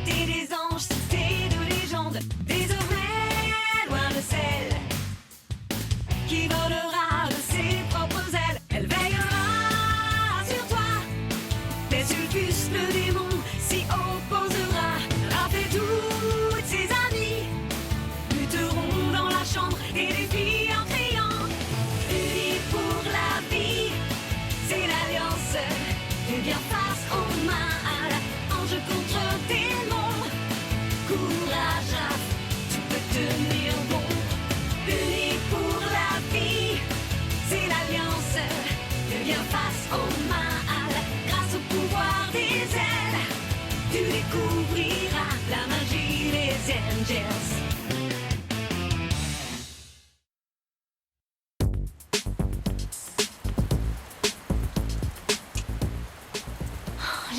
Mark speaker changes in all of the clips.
Speaker 1: cité des anges, cité de légende, désormais loin de celle qui volera de ses propres ailes. Elle veillera sur toi, Belsulfus le démon s'y opposera. Raph et toutes ses amies lutteront dans la chambre et défient en criant. Unis pour la vie, c'est l'alliance du bien face au mal. Ange contre démon, courage, Raph, tu peux tenir bon. Unis pour la vie, c'est l'alliance du bien face au mal. Grâce au pouvoir des ailes, tu découvriras la magie des Angels.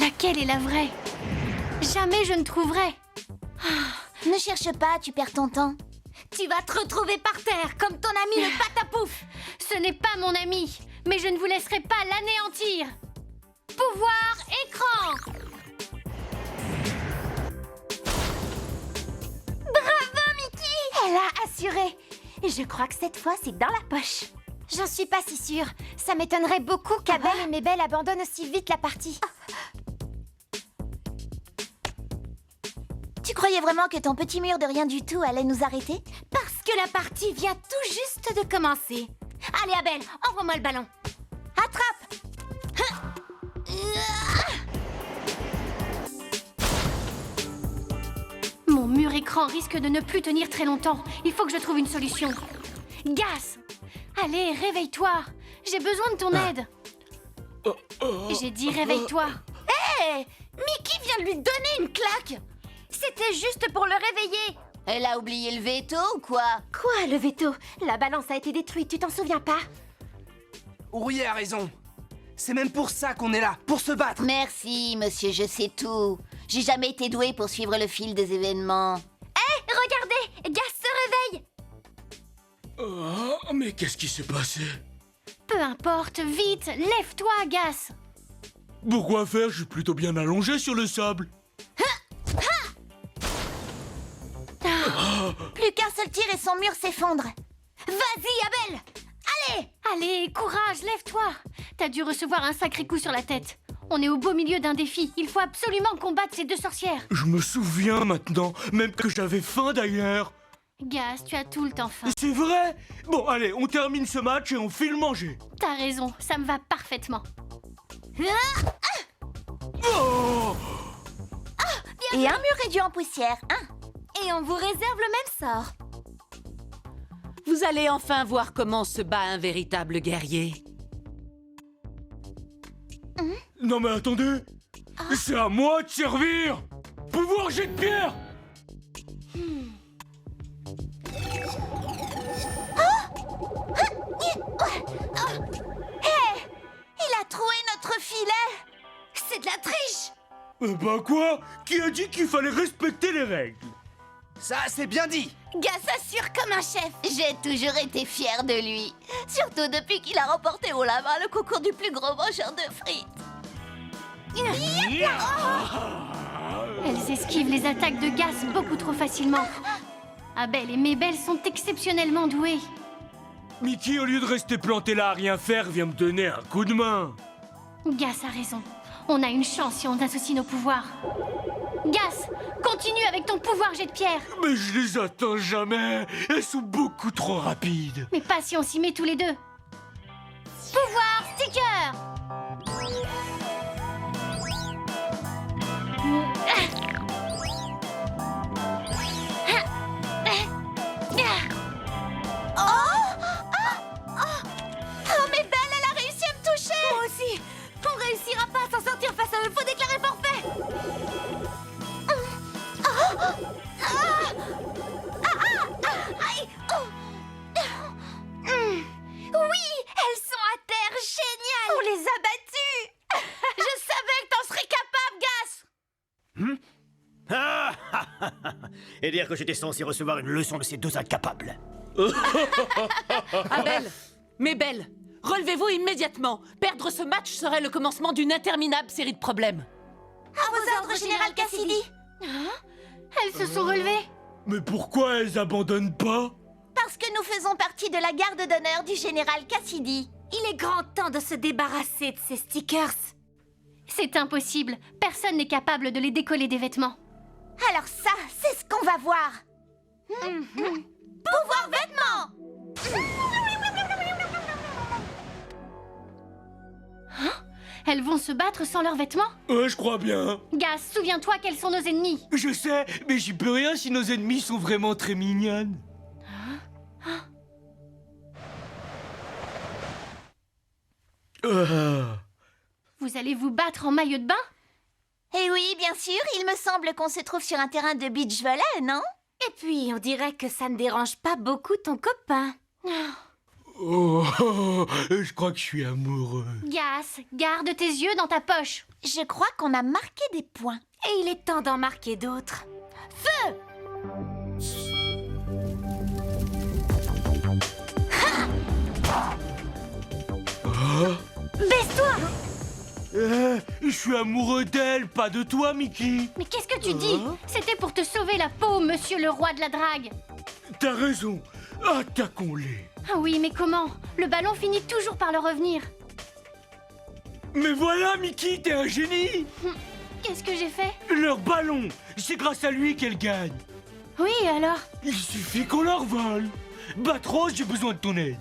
Speaker 2: Laquelle est la vraie? Jamais je ne trouverai.
Speaker 3: Ne cherche pas, tu perds ton temps.
Speaker 2: Tu vas te retrouver par terre comme ton ami le patapouf. Ce n'est pas mon ami, mais je ne vous laisserai pas l'anéantir. Pouvoir écran.
Speaker 3: Bravo, Mickey! Elle a assuré. Je crois que cette fois, c'est dans la poche. J'en suis pas si sûre. Ça m'étonnerait beaucoup qu'Abel et Mabel abandonnent aussi vite la partie. Tu croyais vraiment que ton petit mur de rien du tout allait nous arrêter?
Speaker 2: Parce que la partie vient tout juste de commencer. Allez, Abel, envoie-moi le ballon.
Speaker 3: Attrape!
Speaker 2: Mon mur écran risque de ne plus tenir très longtemps. Il faut que je trouve une solution. Gas! Allez, réveille-toi. J'ai besoin de ton aide. J'ai dit réveille-toi.
Speaker 3: Hé! Mickey vient de lui donner une claque! C'était juste pour le réveiller.
Speaker 4: Elle a oublié le veto ou quoi?
Speaker 3: Quoi, le veto? La balance a été détruite, tu t'en souviens pas?
Speaker 5: Ourrier a raison. C'est même pour ça qu'on est là, pour se battre.
Speaker 4: Merci, monsieur, je sais tout. J'ai jamais été doué pour suivre le fil des événements.
Speaker 3: Hé, regardez! Gas se réveille!
Speaker 6: Oh, mais qu'est-ce qui s'est passé?
Speaker 2: Peu importe, vite, lève-toi, Gas.
Speaker 6: Pourquoi faire? Je suis plutôt bien allongé sur le sable.
Speaker 3: Plus qu'un seul tir et son mur s'effondre. Vas-y, Abel! Allez!
Speaker 2: Allez, courage, lève-toi. T'as dû recevoir un sacré coup sur la tête. On est au beau milieu d'un défi. Il faut absolument combattre ces deux sorcières.
Speaker 6: Je me souviens maintenant, même que j'avais faim d'ailleurs.
Speaker 2: Gas, tu as tout le temps faim.
Speaker 6: C'est vrai? Bon, allez, on termine ce match et on file manger.
Speaker 2: T'as raison, ça me va parfaitement.
Speaker 6: Oh!
Speaker 3: Et un mur réduit en poussière, hein?
Speaker 2: Et on vous réserve le même sort.
Speaker 7: Vous allez enfin voir comment se bat un véritable guerrier.
Speaker 6: Non mais attendez! C'est à moi de servir! Pouvoir jet de pierre!
Speaker 3: Il a troué notre filet!
Speaker 2: C'est de la triche!
Speaker 6: Bah quoi? Qui a dit qu'il fallait respecter les règles?
Speaker 5: Ça, c'est bien dit.
Speaker 3: Gas assure comme un chef!
Speaker 4: J'ai toujours été fière de lui. Surtout depuis qu'il a remporté haut la main le concours du plus gros mangeur de frites.
Speaker 2: Elles esquivent les attaques de Gas beaucoup trop facilement. Abel et Mabel sont exceptionnellement doués.
Speaker 6: Mickey, au lieu de rester planté là à rien faire, vient me donner un coup de main.
Speaker 2: Gas a raison. On a une chance si on associe nos pouvoirs. Gas, continue avec ton pouvoir jet de pierre.
Speaker 6: Mais je les atteins jamais. Elles sont beaucoup trop rapides.
Speaker 2: Mais pas si on s'y met tous les deux. Pouvoir sticker.
Speaker 3: Oh, mais Belle, elle a réussi à me toucher! Moi aussi! On réussira pas à s'en sortir face à eux, faut déclarer forfait! Aïe! Oui! Elles sont à terre, génial! On les a battues! Je savais que t'en serais capable, Gas!
Speaker 8: Et dire que j'étais censé recevoir une leçon de ces deux incapables.
Speaker 7: Abel, Mabel, relevez-vous immédiatement. Perdre ce match serait le commencement d'une interminable série de problèmes.
Speaker 3: À vos ordres, Général Cassidy!
Speaker 2: Elles se sont relevées.
Speaker 6: Mais pourquoi elles abandonnent pas?
Speaker 4: Parce que nous faisons partie de la garde d'honneur du général Cassidy.
Speaker 3: Il est grand temps de se débarrasser de ces stickers.
Speaker 2: C'est impossible. Personne n'est capable de les décoller des vêtements.
Speaker 3: Alors ça, c'est ce qu'on va voir.
Speaker 4: Pouvoir vêtements!
Speaker 2: Elles vont se battre sans leurs vêtements?
Speaker 6: Ouais, je crois bien.
Speaker 2: Gas, souviens-toi quels sont nos ennemis.
Speaker 6: Je sais, mais j'y peux rien si nos ennemis sont vraiment très mignonnes.
Speaker 2: Vous allez vous battre en maillot de bain?
Speaker 4: Eh oui, bien sûr, il me semble qu'on se trouve sur un terrain de beach volley, non?
Speaker 3: Et puis, on dirait que ça ne dérange pas beaucoup ton copain.
Speaker 6: Oh, je crois que je suis amoureux.
Speaker 2: Gas, garde tes yeux dans ta poche.
Speaker 4: Je crois qu'on a marqué des points.
Speaker 3: Et il est temps d'en marquer d'autres. Baisse-toi!
Speaker 6: Je suis amoureux d'elle, pas de toi, Mickey.
Speaker 2: Mais qu'est-ce que tu dis? C'était pour te sauver la peau, monsieur le roi de la drague.
Speaker 6: T'as raison. Attaquons-les.
Speaker 2: Ah oui, mais comment? Le ballon finit toujours par leur revenir.
Speaker 6: Mais voilà, Mickey, t'es un génie.
Speaker 2: Qu'est-ce que j'ai fait?
Speaker 6: Leur ballon, c'est grâce à lui qu'elle gagne.
Speaker 2: Oui, alors?
Speaker 6: Il suffit qu'on leur vole. Batross, j'ai besoin de ton aide.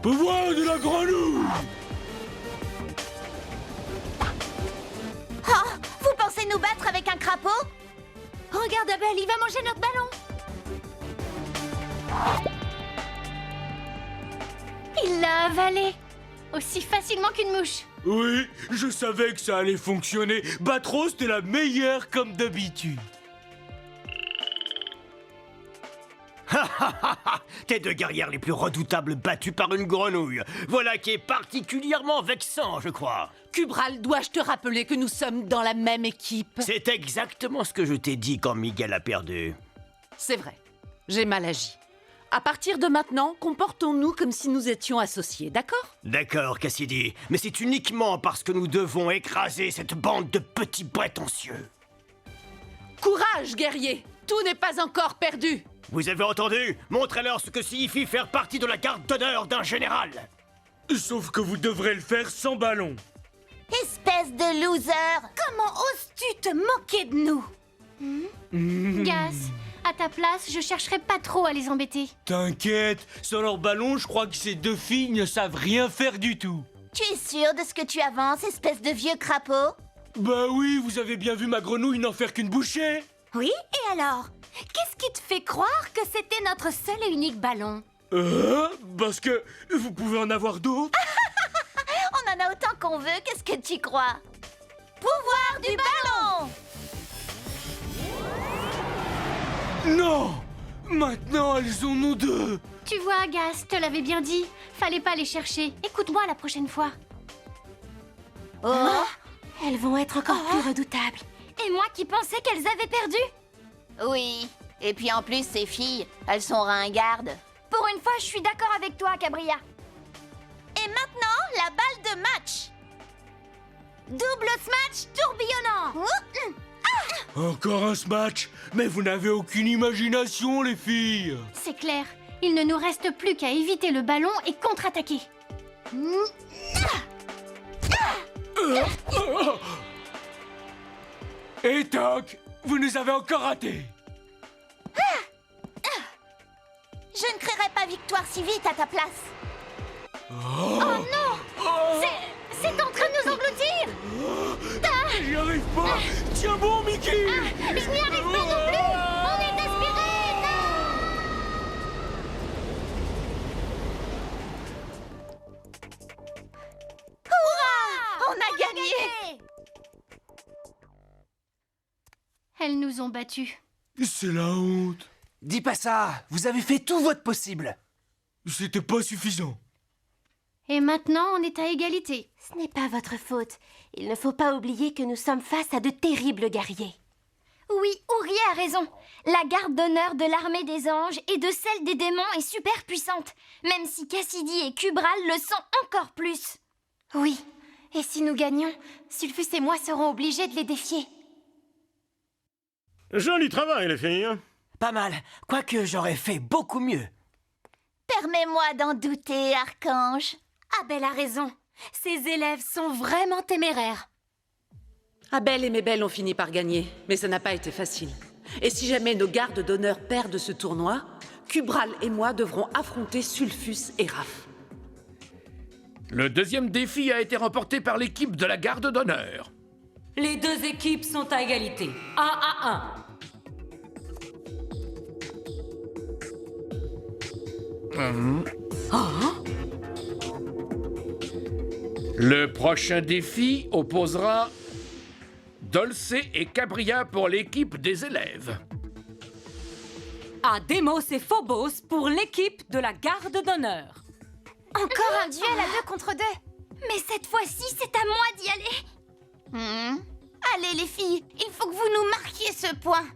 Speaker 6: Pouvoir de la grenouille.
Speaker 4: Oh, vous pensez nous battre avec un crapaud?
Speaker 3: Regarde, Abel, il va manger notre ballon.
Speaker 2: Il l'a avalé. Aussi facilement qu'une mouche.
Speaker 6: Oui, je savais que ça allait fonctionner. Batross, t'es la meilleure comme d'habitude.
Speaker 8: T'es deux guerrières les plus redoutables battues par une grenouille. Voilà qui est particulièrement vexant, je crois.
Speaker 7: Cubral, dois-je te rappeler que nous sommes dans la même équipe?
Speaker 8: C'est exactement ce que je t'ai dit quand Miguel a perdu.
Speaker 7: C'est vrai, j'ai mal agi. À partir de maintenant, comportons-nous comme si nous étions associés, d'accord?
Speaker 8: D'accord, Cassidy, mais c'est uniquement parce que nous devons écraser cette bande de petits prétentieux.
Speaker 7: Courage, guerrier! Tout n'est pas encore perdu!
Speaker 8: Vous avez entendu? Montrez-leur ce que signifie faire partie de la garde d'honneur d'un général.
Speaker 6: Sauf que vous devrez le faire sans ballon.
Speaker 4: Espèce de loser!
Speaker 3: Comment oses-tu te moquer de nous?
Speaker 2: Gas, à ta place, je chercherai pas trop à les embêter.
Speaker 6: T'inquiète, sans leur ballon, je crois que ces deux filles ne savent rien faire du tout.
Speaker 4: Tu es sûr de ce que tu avances, espèce de vieux crapaud?
Speaker 6: Bah oui, vous avez bien vu ma grenouille n'en faire qu'une bouchée.
Speaker 3: Oui, et alors? Qu'est-ce qui te fait croire que c'était notre seul et unique ballon?
Speaker 6: Parce que vous pouvez en avoir d'autres.
Speaker 4: On en a autant qu'on veut, qu'est-ce que tu crois? Pouvoir du ballon!
Speaker 6: Non! Maintenant, elles ont nous deux.
Speaker 2: Tu vois, Gas, te l'avais bien dit. Fallait pas les chercher. Écoute-moi la prochaine fois.
Speaker 4: Oh!
Speaker 3: Elles vont être encore plus redoutables. Et moi qui pensais qu'elles avaient perdu?
Speaker 4: Oui, et puis en plus, ces filles, elles sont ringardes.
Speaker 3: Pour une fois, je suis d'accord avec toi, Cabria.
Speaker 4: Et maintenant, la balle de match!
Speaker 3: Double smash tourbillonnant.
Speaker 6: Encore un smash. Mais vous n'avez aucune imagination, les filles.
Speaker 2: C'est clair. Il ne nous reste plus qu'à éviter le ballon et contre-attaquer.
Speaker 6: Et toc, vous nous avez encore ratés.
Speaker 4: Je ne créerai pas victoire si vite à ta place.
Speaker 2: C'est en train de nous engloutir!
Speaker 6: J'y arrive pas. Tiens bon, Mickey.
Speaker 2: Je n'y arrive pas non plus! On est aspirés!
Speaker 4: On a gagné!
Speaker 2: Elles nous ont battus.
Speaker 6: C'est la honte.
Speaker 5: Dis pas ça, vous avez fait tout votre possible.
Speaker 6: C'était pas suffisant.
Speaker 2: Et maintenant, on est à égalité.
Speaker 3: Ce n'est pas votre faute. Il ne faut pas oublier que nous sommes face à de terribles guerriers. Oui, Ourier a raison. La garde d'honneur de l'armée des anges et de celle des démons est super puissante, même si Cassidy et Cubral le sont encore plus. Oui, et si nous gagnons, Sulfus et moi serons obligés de les défier.
Speaker 8: Joli travail, les filles.
Speaker 5: Pas mal, quoique j'aurais fait beaucoup mieux.
Speaker 4: Permets-moi d'en douter, Archange.
Speaker 3: Abel a raison. Ces élèves sont vraiment téméraires.
Speaker 7: Abel et Mabel ont fini par gagner, mais ça n'a pas été facile. Et si jamais nos gardes d'honneur perdent ce tournoi, Kubral et moi devrons affronter Sulfus et Raph.
Speaker 6: Le deuxième défi a été remporté par l'équipe de la garde d'honneur.
Speaker 1: Les deux équipes sont à égalité. 1 à 1.
Speaker 6: Le prochain défi opposera Dulce et Cabria pour l'équipe des élèves.
Speaker 1: À Demos et Phobos pour l'équipe de la garde d'honneur.
Speaker 3: Encore un duel à 2 contre 2. Mais cette fois-ci, c'est à moi d'y aller.
Speaker 4: Allez, les filles, il faut que vous nous marquiez ce point.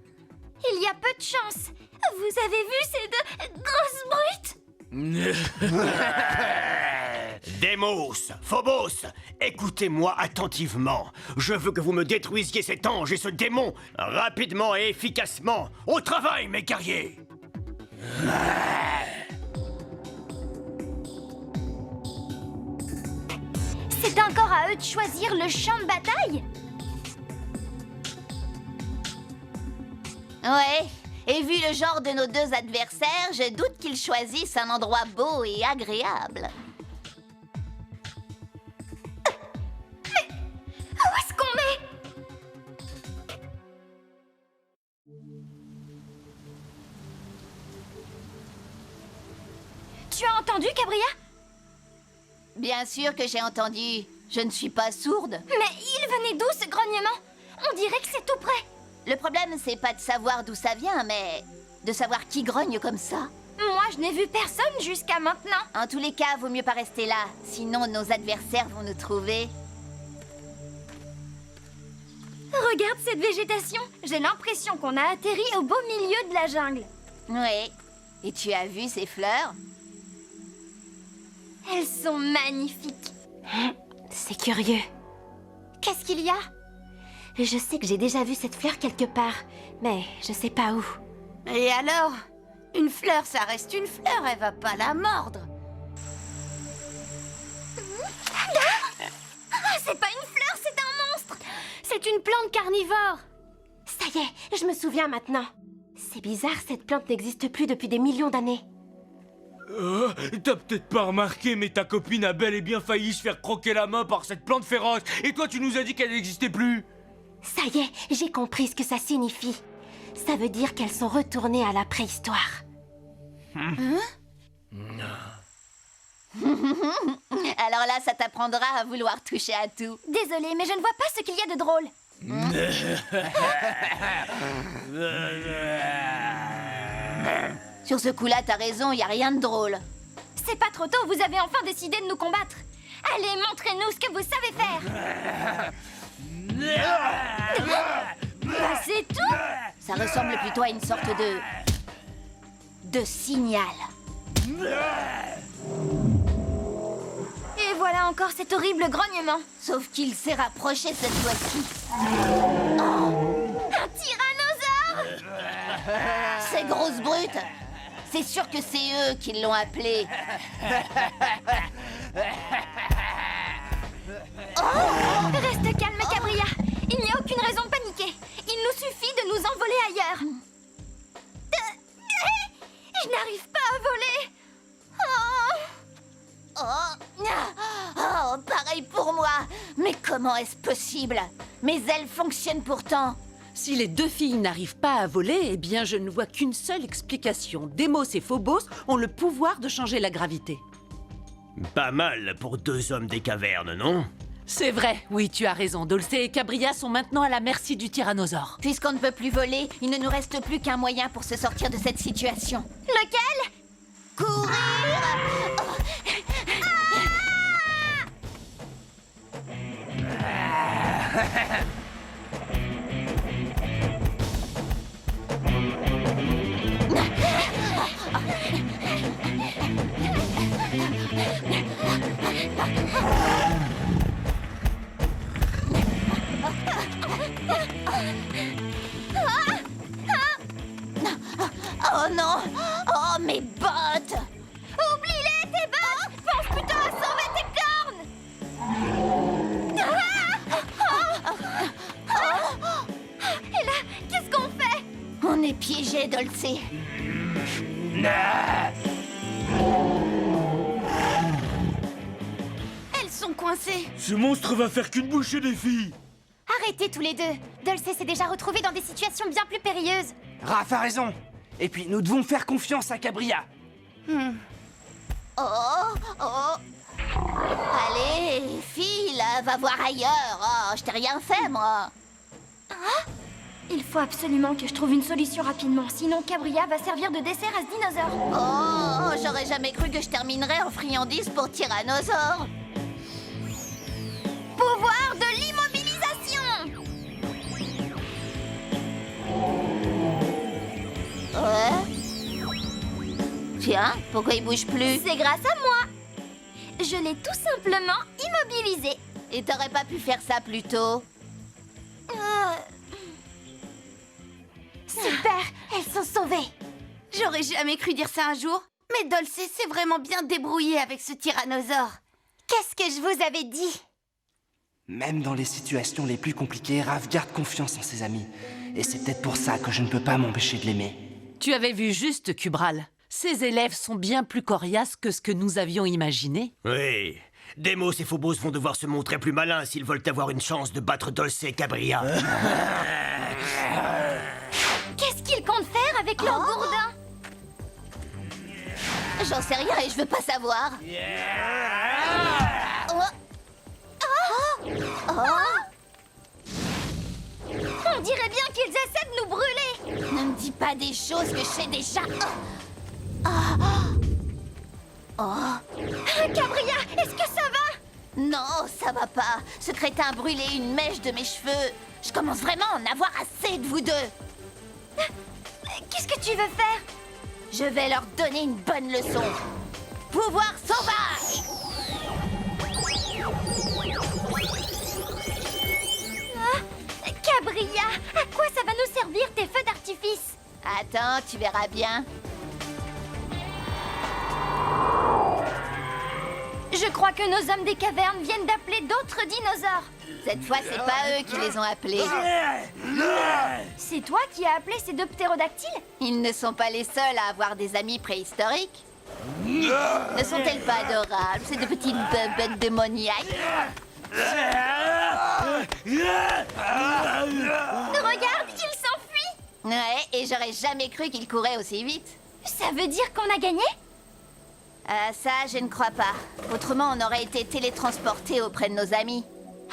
Speaker 3: Il y a peu de chance. Vous avez vu ces 2 grosses brutes?
Speaker 8: Demos, Phobos, écoutez-moi attentivement. Je veux que vous me détruisiez cet ange et ce démon, rapidement et efficacement. Au travail, mes guerriers!
Speaker 3: C'est encore à eux de choisir le champ de bataille?
Speaker 4: Ouais, et vu le genre de nos deux adversaires, je doute qu'ils choisissent un endroit beau et agréable.
Speaker 3: Où est-ce qu'on met? Tu as entendu, Cabria?
Speaker 4: Bien sûr que j'ai entendu. Je ne suis pas sourde.
Speaker 3: Mais il venait d'où, ce grognement? On dirait que c'est tout près.
Speaker 4: Le problème, c'est pas de savoir d'où ça vient, mais de savoir qui grogne comme ça.
Speaker 3: Moi, je n'ai vu personne jusqu'à maintenant.
Speaker 4: En tous les cas, vaut mieux pas rester là. Sinon, nos adversaires vont nous trouver.
Speaker 3: Regarde cette végétation. J'ai l'impression qu'on a atterri au beau milieu de la jungle.
Speaker 4: Oui. Et tu as vu ces fleurs?
Speaker 3: Elles sont magnifiques. C'est curieux. Qu'est-ce qu'il y a? Je sais que j'ai déjà vu cette fleur quelque part, mais je sais pas où.
Speaker 4: Et alors? Une fleur, ça reste une fleur, elle va pas la mordre.
Speaker 3: Ah, c'est pas une fleur, c'est un monstre! C'est une plante carnivore. Ça y est, je me souviens maintenant. C'est bizarre, cette plante n'existe plus depuis des millions d'années.
Speaker 6: T'as peut-être pas remarqué, mais ta copine a bel et bien failli se faire croquer la main par cette plante féroce. Et toi, tu nous as dit qu'elle n'existait plus.
Speaker 3: Ça y est, j'ai compris ce que ça signifie. Ça veut dire qu'elles sont retournées à la préhistoire.
Speaker 4: Alors là, ça t'apprendra à vouloir toucher à tout.
Speaker 3: Désolée, mais je ne vois pas ce qu'il y a de drôle.
Speaker 4: Sur ce coup-là, t'as raison, y a rien de drôle.
Speaker 3: C'est pas trop tôt, vous avez enfin décidé de nous combattre. Allez, montrez-nous ce que vous savez faire. Bah, c'est tout.
Speaker 4: Ça ressemble plutôt à une sorte de signal.
Speaker 3: Et voilà encore cet horrible grognement.
Speaker 4: Sauf qu'il s'est rapproché cette fois-ci.
Speaker 3: Un tyrannosaure!
Speaker 4: Ces grosses brutes! C'est sûr que c'est eux qui l'ont appelé.
Speaker 3: Reste calme, Cabria. Il n'y a aucune raison de paniquer. Il nous suffit de nous envoler ailleurs. Je n'arrive pas à voler.
Speaker 4: Oh, pareil pour moi. Mais comment est-ce possible? Mes ailes fonctionnent pourtant.
Speaker 7: Si les deux filles n'arrivent pas à voler, eh bien je ne vois qu'une seule explication. Demos et Phobos ont le pouvoir de changer la gravité.
Speaker 8: Pas mal pour deux hommes des cavernes, non?
Speaker 7: C'est vrai, oui, tu as raison. Dulce et Cabria sont maintenant à la merci du tyrannosaure.
Speaker 4: Puisqu'on ne peut plus voler, il ne nous reste plus qu'un moyen pour se sortir de cette situation.
Speaker 3: Lequel?
Speaker 4: Courir! Oh non! Oh, mes bottes!
Speaker 3: Oublie-les, tes bottes! Pense plutôt à sauver tes cornes! Et là, qu'est-ce qu'on fait?
Speaker 4: On est piégés, Dulce.
Speaker 3: Elles sont coincées.
Speaker 6: Ce monstre va faire qu'une bouchée des filles.
Speaker 3: Arrêtez tous les deux. Dulce s'est déjà retrouvée dans des situations bien plus périlleuses.
Speaker 5: Raph a raison. Et puis, nous devons faire confiance à Cabria.
Speaker 4: Oh, oh. Allez, file, va voir ailleurs. Oh, je t'ai rien fait, moi.
Speaker 3: Il faut absolument que je trouve une solution rapidement, sinon Cabria va servir de dessert à ce dinosaure.
Speaker 4: Oh, j'aurais jamais cru que je terminerais en friandise pour tyrannosaure.
Speaker 3: Pouvoir de l'immobilisation!
Speaker 4: Ouais. Tiens, pourquoi il bouge plus?
Speaker 3: C'est grâce à moi. Je l'ai tout simplement immobilisé.
Speaker 4: Et t'aurais pas pu faire ça plus tôt?
Speaker 3: Super, elles sont sauvées.
Speaker 4: J'aurais jamais cru dire ça un jour, mais Dulce s'est vraiment bien débrouillée avec ce tyrannosaure.
Speaker 3: Qu'est-ce que je vous avais dit?
Speaker 5: Même dans les situations les plus compliquées, Raph garde confiance en ses amis. Et c'est peut-être pour ça que je ne peux pas m'empêcher de l'aimer.
Speaker 7: Tu avais vu juste, Cubral. Ces élèves sont bien plus coriaces que ce que nous avions imaginé.
Speaker 8: Oui. Demos et Phobos vont devoir se montrer plus malins s'ils veulent avoir une chance de battre Dulce et Cabria.
Speaker 3: Qu'est-ce qu'ils comptent faire avec leur gourdin?
Speaker 4: J'en sais rien et je veux pas savoir.
Speaker 3: On dirait bien qu'ils essaient de nous brûler.
Speaker 4: Ne me dis pas des choses que je sais déjà.
Speaker 3: Cabria, est-ce que ça va?
Speaker 4: Non, ça va pas. Ce crétin a brûlé une mèche de mes cheveux. Je commence vraiment à en avoir assez de vous deux.
Speaker 3: Qu'est-ce que tu veux faire?
Speaker 4: Je vais leur donner une bonne leçon. Pouvoir sauvage!
Speaker 3: Cabria, à quoi ça va nous servir tes feux d'artifice?
Speaker 4: Attends, tu verras bien.
Speaker 3: Je crois que nos hommes des cavernes viennent d'appeler d'autres dinosaures.
Speaker 4: Cette fois, c'est pas eux qui les ont appelés.
Speaker 3: C'est toi qui as appelé ces deux ptérodactyles?
Speaker 4: Ils ne sont pas les seuls à avoir des amis préhistoriques. Ne sont-elles pas adorables, ces deux petites bébêtes démoniaques?
Speaker 3: Regarde, ils s'enfuient.
Speaker 4: Ouais, et j'aurais jamais cru qu'ils couraient aussi vite.
Speaker 3: Ça veut dire qu'on a gagné?
Speaker 4: Ça, je ne crois pas. Autrement, on aurait été télétransportés auprès de nos amis.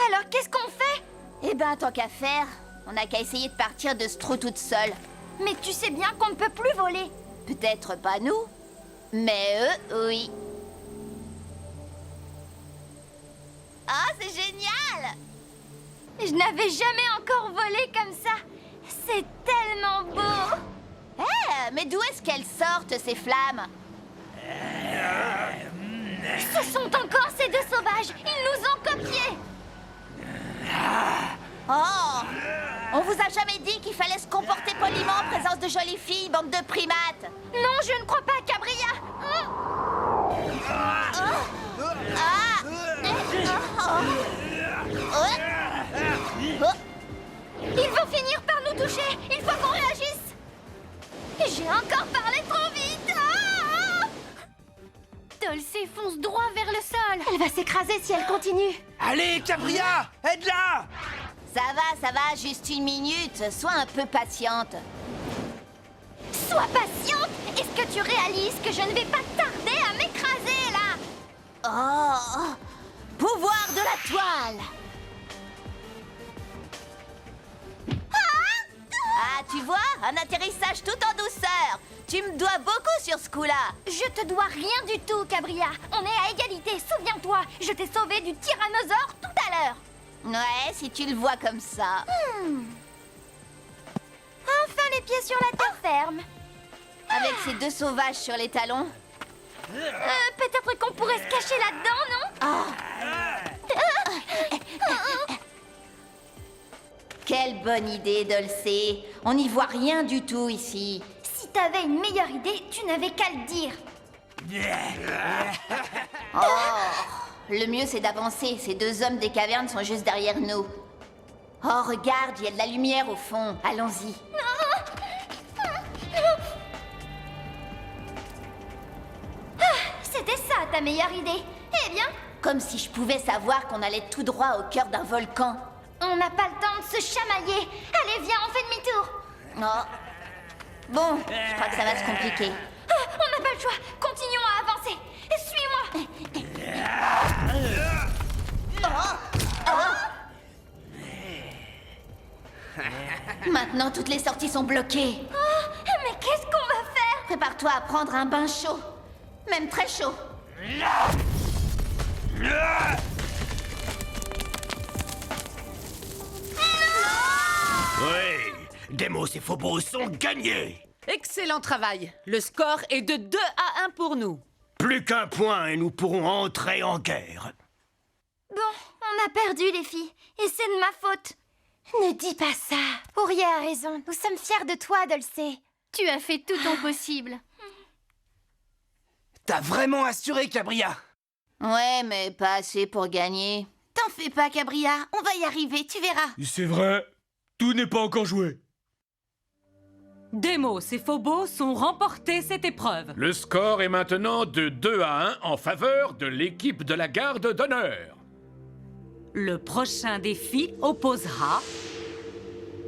Speaker 3: Alors qu'est-ce qu'on fait?
Speaker 4: Eh ben, tant qu'à faire, on n'a qu'à essayer de partir de ce trou toute seule.
Speaker 3: Mais tu sais bien qu'on ne peut plus voler.
Speaker 4: Peut-être pas nous, mais eux, oui. Ah, c'est génial!
Speaker 3: Je n'avais jamais encore volé comme ça. C'est tellement beau.
Speaker 4: Eh, mais d'où est-ce qu'elles sortent, ces flammes?
Speaker 3: Ce sont encore ces deux sauvages. Ils nous ont copiés.
Speaker 4: Oh! On vous a jamais dit qu'il fallait se comporter poliment en présence de jolies filles, bande de primates!
Speaker 3: Non, je ne crois pas, Cabria. Ils vont finir par nous toucher. Il faut qu'on réagisse. J'ai encore parlé trop vite.
Speaker 2: Dulce fonce droit vers le sol.
Speaker 3: Elle va s'écraser si elle continue.
Speaker 5: Allez, Cabria, aide-la!
Speaker 4: Ça va, juste une minute. Sois un peu patiente.
Speaker 3: Sois patiente. Est-ce que tu réalises que je ne vais pas tarder à m'écraser, là?
Speaker 4: Oh! Pouvoir de la toile! Ah, tu vois? Un atterrissage tout en douceur! Tu me dois beaucoup sur ce coup-là!
Speaker 3: Je te dois rien du tout, Cabria. On est à égalité, souviens-toi. Je t'ai sauvé du tyrannosaure tout à l'heure.
Speaker 4: Ouais, si tu le vois comme ça.
Speaker 3: Enfin les pieds sur la terre ferme.
Speaker 4: Avec ces deux sauvages sur les talons.
Speaker 3: Peut-être qu'on pourrait se cacher là-dedans, non?
Speaker 4: Quelle bonne idée, Dulce. On n'y voit rien du tout ici.
Speaker 3: Si t'avais une meilleure idée, tu n'avais qu'à le dire.
Speaker 4: Le mieux, c'est d'avancer. Ces deux hommes des cavernes sont juste derrière nous. Oh, regarde, il y a de la lumière au fond. Allons-y.
Speaker 3: C'était ça ta meilleure idée. Eh bien,
Speaker 4: Comme si je pouvais savoir qu'on allait tout droit au cœur d'un volcan.
Speaker 3: on n'a pas le temps de se chamailler. Allez, viens, on fait demi-tour.
Speaker 4: Oh. Bon, je crois que ça va se compliquer.
Speaker 3: On n'a pas le choix. Continuons à avancer. Suis-moi.
Speaker 4: Maintenant, toutes les sorties sont bloquées.
Speaker 3: Mais qu'est-ce qu'on va faire?
Speaker 4: Prépare-toi à prendre un bain chaud. Même très chaud.
Speaker 8: Oui, Demos et Phobos sont gagnés.
Speaker 7: Excellent travail. Le score est de 2-1 pour nous.
Speaker 8: Plus qu'un point et nous pourrons entrer en guerre.
Speaker 3: Bon, on a perdu, les filles. Et c'est de ma faute. Ne dis pas ça. Auria a raison. Nous sommes fiers de toi, Dulcé.
Speaker 2: Tu as fait tout ton possible.
Speaker 5: T'as vraiment assuré, Cabria?
Speaker 4: Ouais, mais pas assez pour gagner.
Speaker 9: T'en fais pas, Cabria. On va y arriver, tu verras.
Speaker 6: C'est vrai, tout n'est pas encore joué.
Speaker 10: Demos et Phobos ont remporté cette épreuve.
Speaker 11: Le score est maintenant de 2-1 en faveur de l'équipe de la garde d'honneur.
Speaker 10: Le prochain défi opposera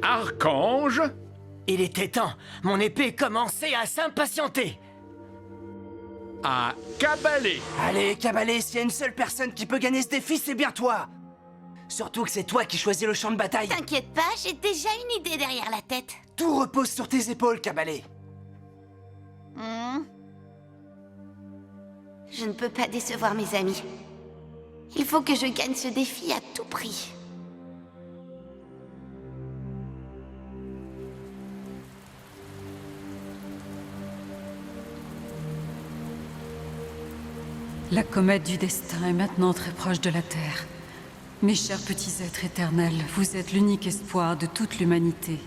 Speaker 11: Archange
Speaker 8: Il était temps. Mon épée commençait à s'impatienter.
Speaker 11: à Cabalé.
Speaker 5: Allez, Cabalé, s'il y a une seule personne qui peut gagner ce défi, c'est bien toi. Surtout que c'est toi qui choisis le champ de bataille.
Speaker 9: T'inquiète pas, j'ai déjà une idée derrière la tête.
Speaker 5: Tout repose sur tes épaules, Cabalé.
Speaker 9: Je ne peux pas décevoir mes amis. Il faut que je gagne ce défi à tout prix.
Speaker 12: La comète du destin est maintenant très proche de la Terre. Mes chers petits êtres éternels, vous êtes l'unique espoir de toute l'humanité.